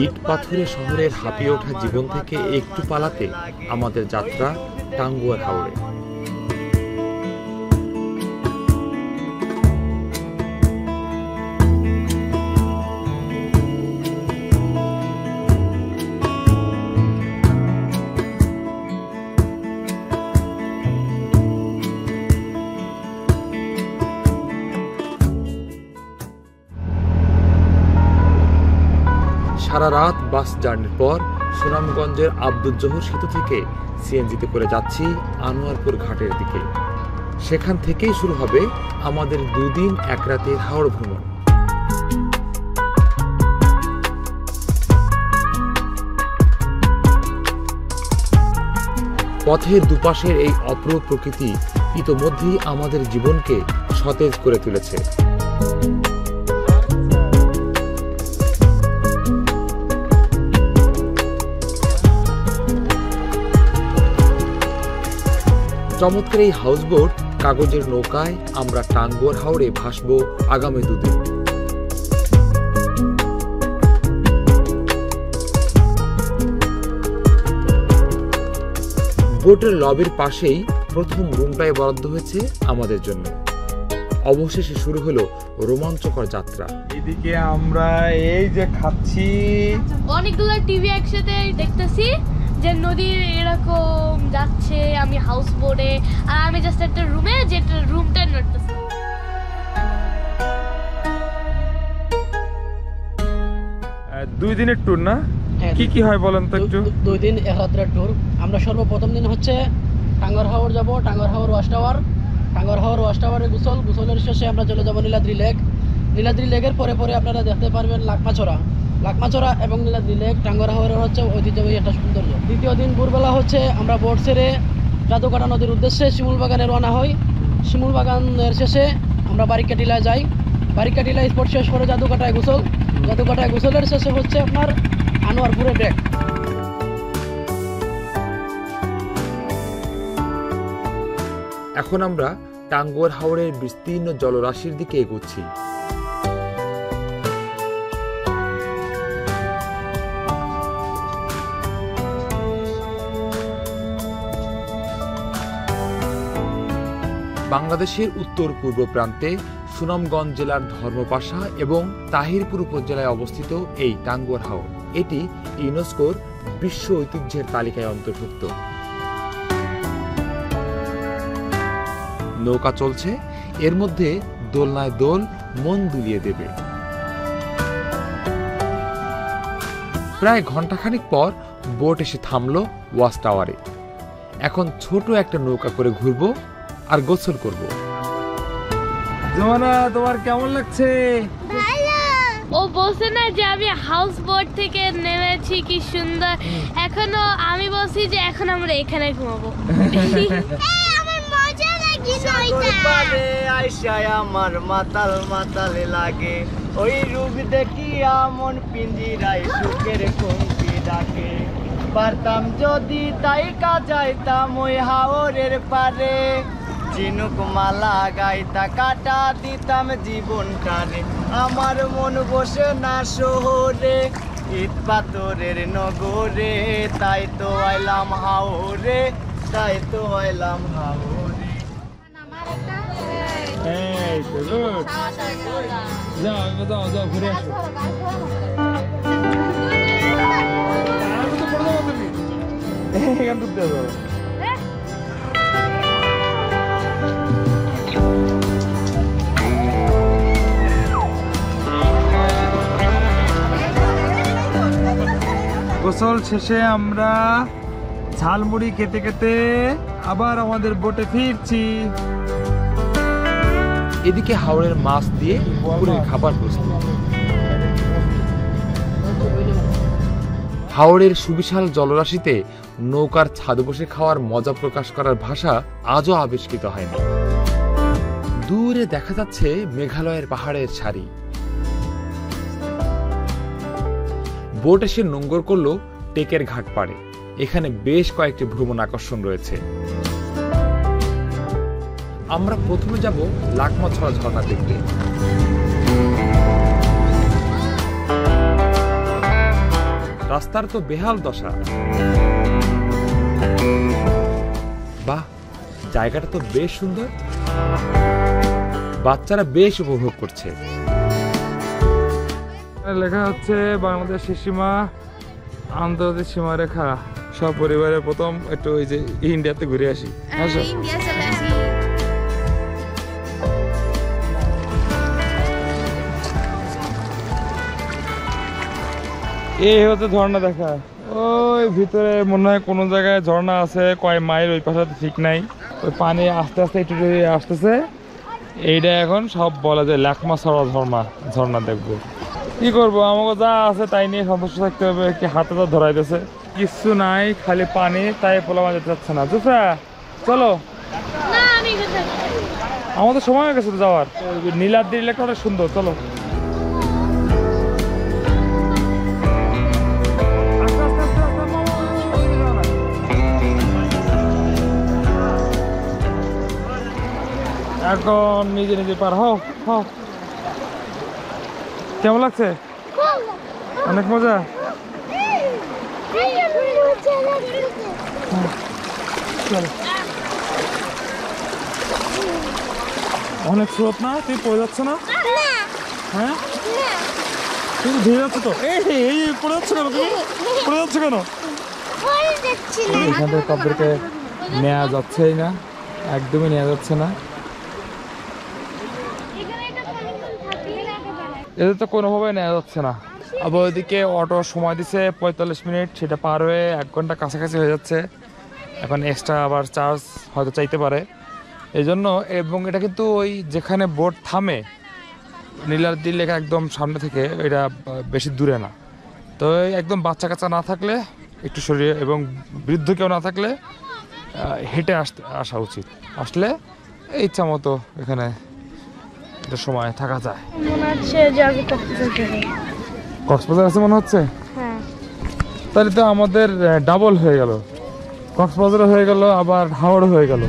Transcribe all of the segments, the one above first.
ইট পাথরে শহরের হাঁপিয়ে ওঠা জীবন থেকে একটু পালাতে আমাদের যাত্রা টাঙ্গুয়ার হাওরে। সারা রাত বাস জার্নির পর সুনামগঞ্জের আব্দুল জহুর সেতু থেকে সিএনজিতে করে যাচ্ছি আনোয়ারপুর ঘাটের দিকে। সেখান থেকেই শুরু হবে আমাদের 2 দিন 1 রাতের হাওড় ভ্রমণ। পথের দুপাশের এই অপরূপ প্রকৃতি ইতোমধ্যেই আমাদের জীবনকে সতেজ করে তুলেছে। চমৎকার এই হাউসবোট কাগজের নৌকায় আমরা টাঙ্গুয়ার হাওরে ভাসব আগামী 2 দিন। বোটের লবির পাশেই প্রথম রুমটাই বরাদ্দ হয়েছে আমাদের জন্য। অবশেষে শুরু হলো রোমাঞ্চকর যাত্রা। এদিকে আমরা এই যে খাচ্ছি, অনেকগুলো টিভি একসাথে দেখতেছি যে নদী এরকম যাচ্ছে, আমি হাউস বোটে আর আমি জাস্ট একটা রুমে, যেটা রুমটা নড়তেছে। দুই দিনের ট্যুর না? কি কি হয় বলেন তো একটু। 2 দিন 1 রাতের ট্যুর। আমরা সর্বপ্রথম দিন হচ্ছে টাঙ্গুয়ার হাওর যাব, Tanguar Haor watch tower, Tanguar Haor watch টাওয়ারে গোসলের শেষে আমরা চলে যাব নীলাদ্রি লেক। নীলাদ্রি লেকের পরে পরে আপনারা দেখতে পারবেন লাকমাছড়া এবং নীলাদ্রি লেক টাঙ্গুয়ার হাওরের হচ্ছে ঐতিহ্যবাহী একটা সৌন্দর্য। দ্বিতীয় দিন ভোরবেলা হচ্ছে আমরা বোট ছেড়ে জাদুকাটা নদীর উদ্দেশ্যে শিমুল বাগানে রওনা হই। শিমুল বাগানের শেষে আমরা বারিকাটিলায় যাই। বারিকাটিলা স্পট শেষ করে জাদুকাটায় গোসলের শেষে হচ্ছে আপনার আনোয়ারপুরে ব্রেক। এখন আমরা টাঙ্গুয়ার হাওরের বিস্তীর্ণ জলরাশির দিকে এগোচ্ছি। বাংলাদেশের উত্তর পূর্ব প্রান্তে সুনামগঞ্জ জেলার ধর্মপাশা এবং তাহিরপুর উপজেলায় অবস্থিত এই টাঙ্গুয়ার হাওর, এটি ইউনেস্কোর বিশ্ব ঐতিহ্যের তালিকায় অন্তর্ভুক্ত। নৌকা চলছে, এর মধ্যে দোলনায় দোল মন দুলিয়ে দেবে। প্রায় ঘন্টাখানিক পর বোট এসে থামলো ওয়াচ টাওয়ারে। এখন ছোট একটা নৌকা করে ঘুরবো আর গোসল করব। জমানা, তোমার কেমন লাগছে? ও বলছে না যে আমি হাউস বোট থেকে নেমেছি, কি সুন্দর। এখনো আমি বলছি যে এখন আমরা এখানে ঘুমাবো। আমার মাতাল মাতালে লাগে, ওই রূপ দেখি মন পিঞ্জিরায় সুখের কমতি ডাকে। পারতাম যদি তাই যাইতাম ওই হাওরের পারে, চিনুক মালা গাইতা কাটা দিতাম জীবনটারে। আমার মন বসে না শহরে, ইট পাথরের নগরে, তাই তো আইলাম হাওরে, তাই তো আইলাম হাওরে। এই তো গুড, যাও ঘুরে আসো। আমি তো পড়ে যাবো, তুমি এখান ঢুকতে যাবো। গোসল শেষে আমরা ঝালমুড়ি খেতে খেতে আবার আমাদের বোটে ফিরছি। এদিকে হাওরের মাছ দিয়ে পুরীর খাবার প্রস্তুত। হাওরের সুবিশাল জলরাশিতে নৌকার ছাদে বসে খাওয়ার মজা প্রকাশ করার ভাষা আজও আবিষ্কৃত হয়নি। দূরে দেখা যাচ্ছে মেঘালয়ের পাহাড়ের সারি। বোট এসে নোঙ্গর করলো টেকের ঘাট পাড়ে। এখানে বেশ কয়েকটি ভ্রমণ আকর্ষণ রয়েছে। আমরা প্রথমে যাব লাকমাছড়া ঝর্ণা দেখতে। রাস্তার তো বেহাল দশা। বাহ, জায়গাটা তো বেশ সুন্দর, বাচ্চারা বেশ উপভোগ করছে। লেখা হচ্ছে বাংলাদেশের সীমা আন্তর্জাতিক সীমারেখা। সব পরিবারের প্রথম একটু ওই যে ইন্ডিয়াতে ঘুরে আসি। আসো। ইন্ডিয়া চলে আসি। এই হচ্ছে ঝর্ণা দেখা। ওই ভিতরে মনে হয় কোনো জায়গায় ঝর্ণা আছে, কয় মাইল ওই পাশে ঠিক নাই। ওই পানি আস্তে আস্তে একটু আসতেছে। এইটা এখন সব বলা যায় লাকমা সরা ঝর্ণা দেখবো। কি করবো, আমাকে যা আছে তাই নিয়ে সন্তুষ্ট থাকতে হবে। কি হাতে তো ধরাইতেছে, কিছু নাই, খালি পানি, তাই পোলামা যেতে যাচ্ছে না। জুফরা চলো, না আমি এখানে থাকবো। আমাদের সময় হয়ে গেছে তো যাওয়ার। নীলাদ্রি লেকটা অনেক সুন্দর, চলো। এখন নিজে নিজে পার হও। কেমন লাগছে? অনেক মজা। অনেক স্রোত না? তুই পড়ে যাচ্ছে না? হ্যাঁ, তুমি ধীরে যাচ্ছ তো। এই পড়ে যাচ্ছে কেন? তুমি পড়ে যাচ্ছে কেন? এখান থেকে কাপড়কে নেওয়া যাচ্ছেই না, একদমই নেওয়া যাচ্ছে না। এদের তো কোনোভাবে নেওয়া যাচ্ছে না। আবার ওইদিকে অটো সময় দিছে 45 মিনিট, সেটা পার হয়ে 1 ঘন্টা কাছাকাছি হয়ে যাচ্ছে। এখন এক্সট্রা আবার চার্জ হয়তো চাইতে পারে এই জন্য। এবং এটা কিন্তু ওই যেখানে বোট থামে নীলাদ্রি লেক একদম সামনে থেকে, এটা বেশি দূরে না। তো একদম বাচ্চা কাচ্চা না থাকলে একটু সরিয়ে, এবং বৃদ্ধ কেউ না থাকলে হেঁটে আসা উচিত। আসলে ইচ্ছা মতো এখানে একটা সময় থাকা যায়। মনে হচ্ছে যে আমি কক্সবাজার আছে মনে হচ্ছে। হ্যাঁ, তাহলে তো আমাদের ডাবল হয়ে গেল, কক্সবাজারও হয়ে গেল, আবার হাওড়ও হয়ে গেল।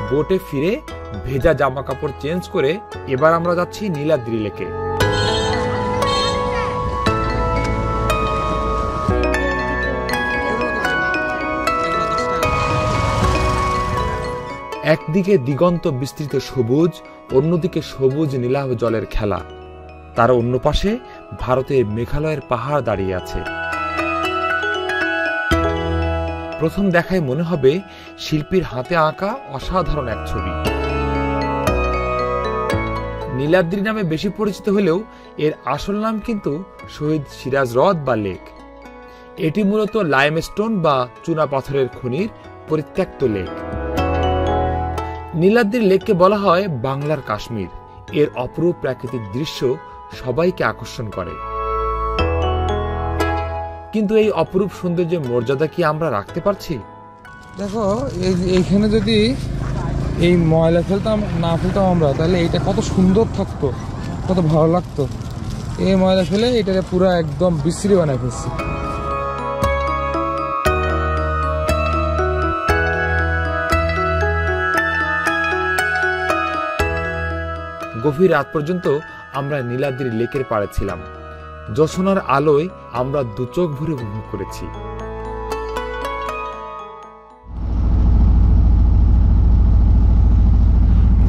বোটে ফিরে ভেজা জামা কাপড় চেঞ্জ করে এবার আমরা যাচ্ছি নীলাদ্রি লেকে। একদিকে দিগন্ত বিস্তৃত সবুজ, অন্যদিকে সবুজ নীলাভ জলের খেলা। তার অন্য পাশে ভারতের মেঘালয়ের পাহাড় দাঁড়িয়ে আছে। প্রথম দেখায় মনে হবে শিল্পীর হাতে আঁকা অসাধারণ এক ছবি। নীলাদ্রি নামে বেশি পরিচিত হলেও এর আসল নাম কিন্তু শহীদ সিরাজ হ্রদ বা লেক। এটি মূলত লাইমস্টোন বা চুনা পাথরের খনির পরিত্যক্ত লেক। নীলাদ্রি লেককে বলা হয় বাংলার কাশ্মীর। এর অপরূপ প্রাকৃতিক দৃশ্য সবাইকে আকর্ষণ করে। কিন্তু এই অপরূপ সৌন্দর্যের মর্যাদা কি আমরা রাখতে পারছি? দেখো, এইখানে যদি এই ময়লা না ফেলতাম আমরা, তাহলে এইটা কত সুন্দর থাকতো, কত ভালো লাগতো। এই ময়লা ফেলে এটাকে পুরো একদম বিশ্রী বানায় ফেলছি। গভীর রাত পর্যন্ত আমরা নীলাদ্রি লেকের পাড়ে ছিলাম। জ্যোৎস্নার আলোয় আমরা দু চোখ ভরে উপভোগ করেছি।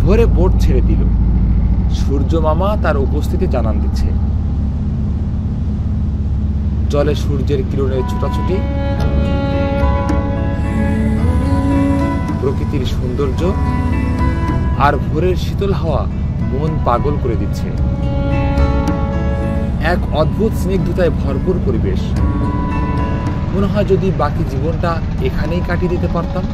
ভোরে বোট ছেড়ে দিল। সূর্য মামা তার উপস্থিতি জানান দিচ্ছে। জলে সূর্যের কিরণের ছোটাছুটি, প্রকৃতির সৌন্দর্য আর ভোরের শীতল হাওয়া মন পাগল করে দিচ্ছে। এক অদ্ভুত স্নিগ্ধতায় ভরপুর পরিবেশ। মনে হয় যদি বাকি জীবনটা এখানেই কাটিয়ে দিতে পারতাম।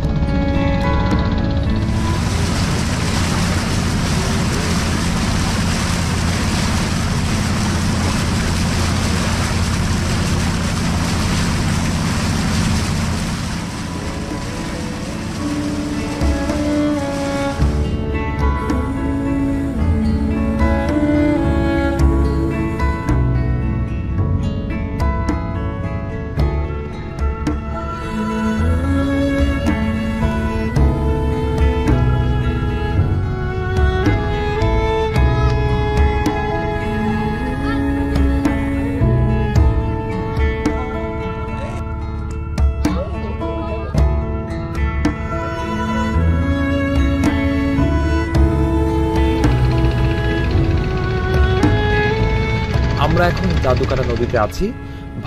এখন জাদুকাটা নদীতে আছি।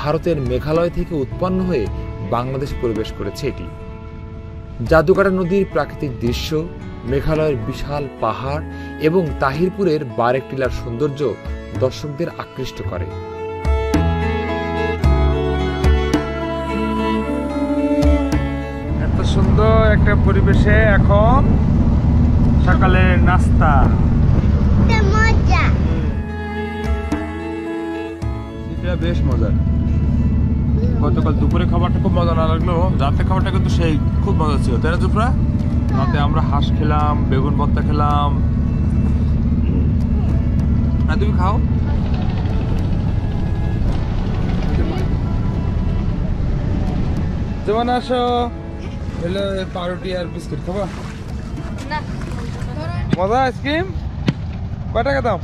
ভারতের মেঘালয় থেকে উৎপন্ন হয়ে বাংলাদেশ প্রবেশ করেছে এটি। জাদুকাটা নদীর প্রাকৃতিক দৃশ্য, মেঘালয়ের বিশাল পাহাড় এবং তাহিরপুরের বারেক টিলার সৌন্দর্য দর্শকদের আকৃষ্ট করে। এত সুন্দর একটা পরিবেশে এখন সকালের নাস্তা। এটা বেশ মজার। গতকাল দুপুরে খাবারটা খুব মজা না লাগলো, রাতের খাবারটা কিন্তু সেই খুব মজা ছিল, তাই না জুফরা? রাতে আমরা হাঁস খেলাম, বেগুন ভর্তা খেলাম। আর তুমি খাও। যেমন আসো, হলো পাউরুটি আর বিস্কুট খাবা? মজা আইসক্রিম কয় টাকা দাম?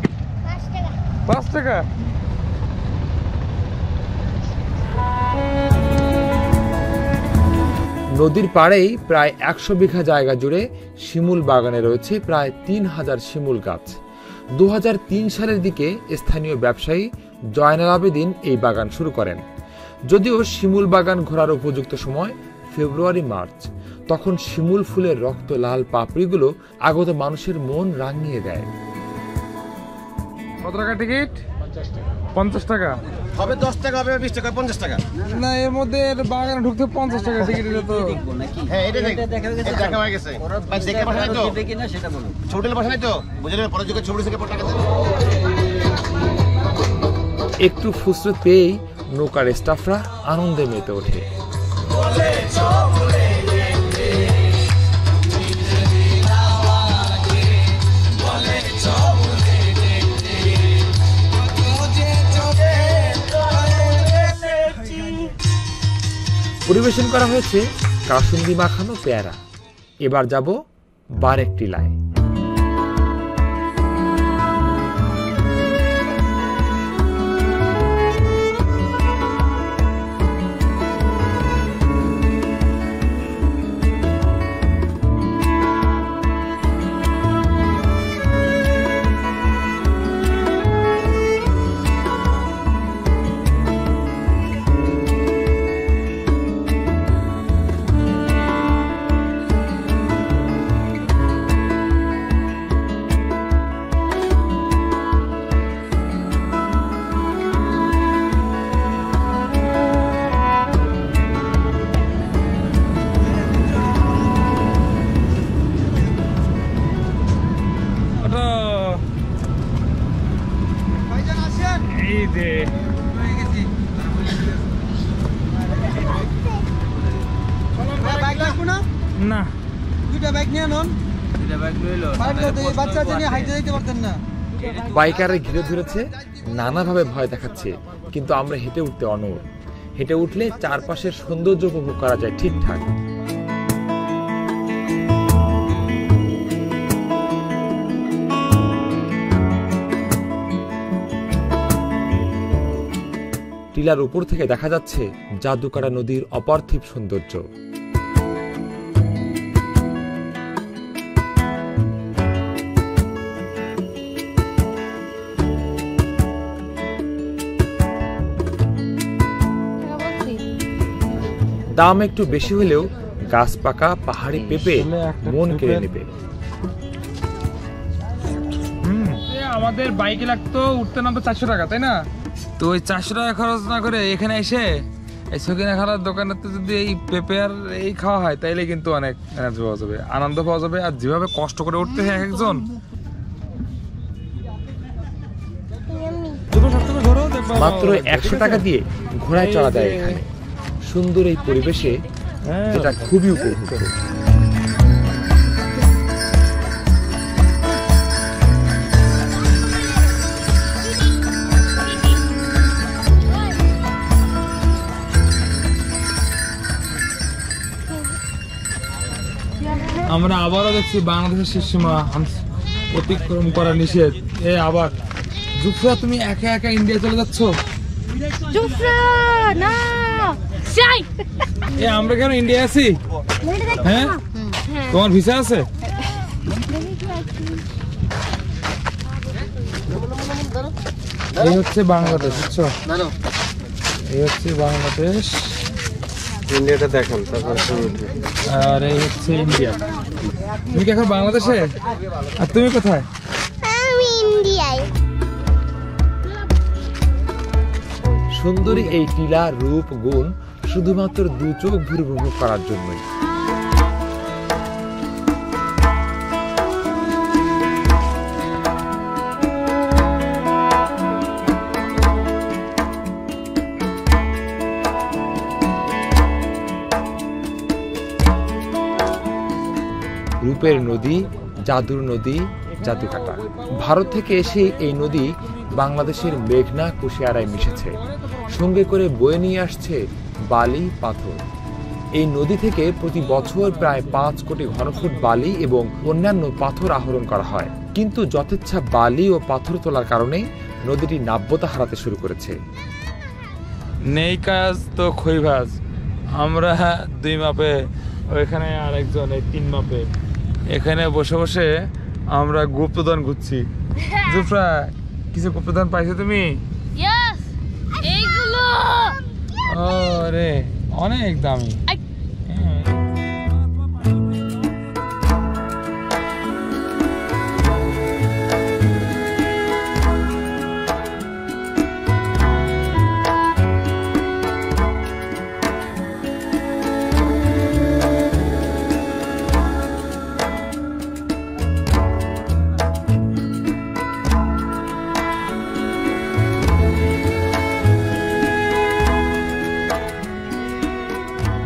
5 টাকা। নদীর পাড়েই প্রায় 100 বিঘা জায়গা জুড়ে শিমুল বাগানে রয়েছে প্রায় 3000 শিমুল গাছ। 2003 সালের দিকে স্থানীয় ব্যবসায়ী জয়নাল আবেদিন এই বাগান শুরু করেন। যদিও শিমুল বাগান ঘোরার উপযুক্ত সময় ফেব্রুয়ারি-মার্চ, তখন শিমুল ফুলের রক্ত লাল পাপড়িগুলো আগত মানুষের মন রাঙিয়ে দেয়। কত টাকা টিকিট? 50 টাকা হবে। 10 টাকা হবে, 20 টাকা, 50 টাকা। না, এর মধ্যে বাগানে ঢুকতে 50 টাকা টিকিট দিলে তো। হ্যাঁ, এটা দেখা হয়ে গেছে। ভাই দেখে পাশে নাই তো? ছোটলে পাশে নাই তো? বুঝলেন, পরে যুগে ছবি থেকে টাকা দেন। একটু ফুসরত পেয়েই নৌকার স্টাফরা আনন্দে মেতে ওঠে। পরিবেশন করা হয়েছে কাসুন্দি মাখানো পেয়ারা। এবার যাব বারেক টিলায়। না, বাইকারে ঘিরে ধরেছে, নানাভাবে ভয় দেখাচ্ছে, কিন্তু আমরা হেঁটে উঠতে অনড়। হেঁটে উঠলে চারপাশের সৌন্দর্য উপভোগ করা যায় ঠিকঠাক। টিলার উপর থেকে দেখা যাচ্ছে জাদুকাটা নদীর অপার্থিব সৌন্দর্য। দাম একটু বেশি হলেও গাছ পাকা পাহাড়ি পেঁপে মন কেড়ে নেবে। আমাদের বাইকে লাগতো উঠতে নামতো 400 টাকা, তাই না? তো ওই 400 টাকা খরচ না করে এখানে এসে এই সকিনা খালার দোকানেতে যদি এই পেঁপে আর এই খাওয়া হয়, তাইলে কিন্তু অনেক এনার্জি পাওয়া যাবে, আনন্দ পাওয়া যাবে। আর যেভাবে কষ্ট করে উঠতে হয় একজন, মাত্র 100 টাকা দিয়ে ঘোড়ায় চড়া যায় এখানে। সুন্দর এই পরিবেশে যেটা খুবই উপভোগ্য। আমরা আবারও দেখছি বাংলাদেশের সীমা অতিক্রম করা নিষেধ। আবার জুফরা, তুমি একা একা ইন্ডিয়া চলে যাচ্ছ? জুফরা না, আমরা কেন ইন্ডিয়া আছি? হ্যাঁ, তোমার ভিসা আছে? এই হচ্ছে বাংলাদেশ, বুঝছো? এই হচ্ছে বাংলাদেশ, ইন্ডিয়াটা দেখান তারপর আর এই হচ্ছে ইন্ডিয়া। তুমি কি এখন বাংলাদেশে? আর তুমি কোথায়? আমি ইন্ডিয়ায়। সুন্দরী এই টিলার রূপ গুণ শুধুমাত্র দু চোখ ভরে উপভোগ করার জন্যই। রূপের নদী, জাদুর নদী, জাদুকাটা। ভারত থেকে এসে এই নদী বাংলাদেশের মেঘনা কুশিয়ারায় মিশেছে, সঙ্গে করে বয়ে নিয়ে আসছে বালি পাথর। এই নদী থেকে প্রতি বছর প্রায় 5 কোটি ঘনফুট বালি এবং অন্যান্য পাথর আহরণ করা হয়, কিন্তু যথেচ্ছা বালি ও পাথর তোলার কারণে নদীটি নাব্যতা হারাতে শুরু করেছে। নেই কাজ তো খৈভাজ, আমরা 2 মাপে, ওইখানে আরেকজন এই 3 মাপে। এখানে বসে বসে আমরা গুপ্তধন ঘুরছি। জুফরা, কিছু গুপ্তধন পাইছো তুমি? ইয়েস, এইগুলো ও রে, অনেক দামি।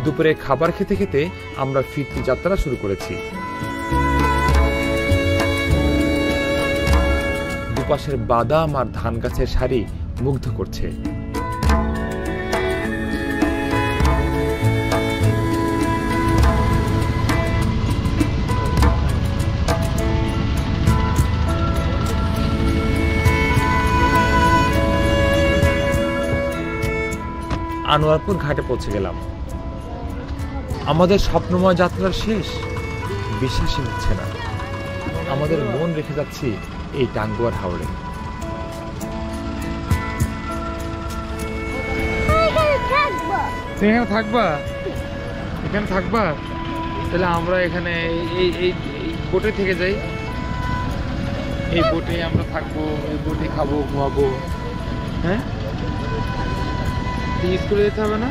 দুপুরে খাবার খেতে খেতে আমরা ফিরতি যাত্রা শুরু করেছি। দুপাশের বাদাম আর ধান গাছের সারি মুগ্ধ করছে। আনোয়ারপুর ঘাটে পৌঁছে গেলাম। আমাদের স্বপ্নময় যাত্রার শেষ, বিশ্বাসই হচ্ছে না। আমাদের মন রেখে যাচ্ছি এই টাঙ্গুয়ার হাওরে। তুমি এখানে থাকবা? এখানে থাকবা? তাহলে আমরা এখানে এই বোটে থেকে যাই। এই বোটে আমরা থাকবো, এই বোটে খাবো, ঘুমাবো। হ্যাঁ, স্কুলে যেতে হবে না?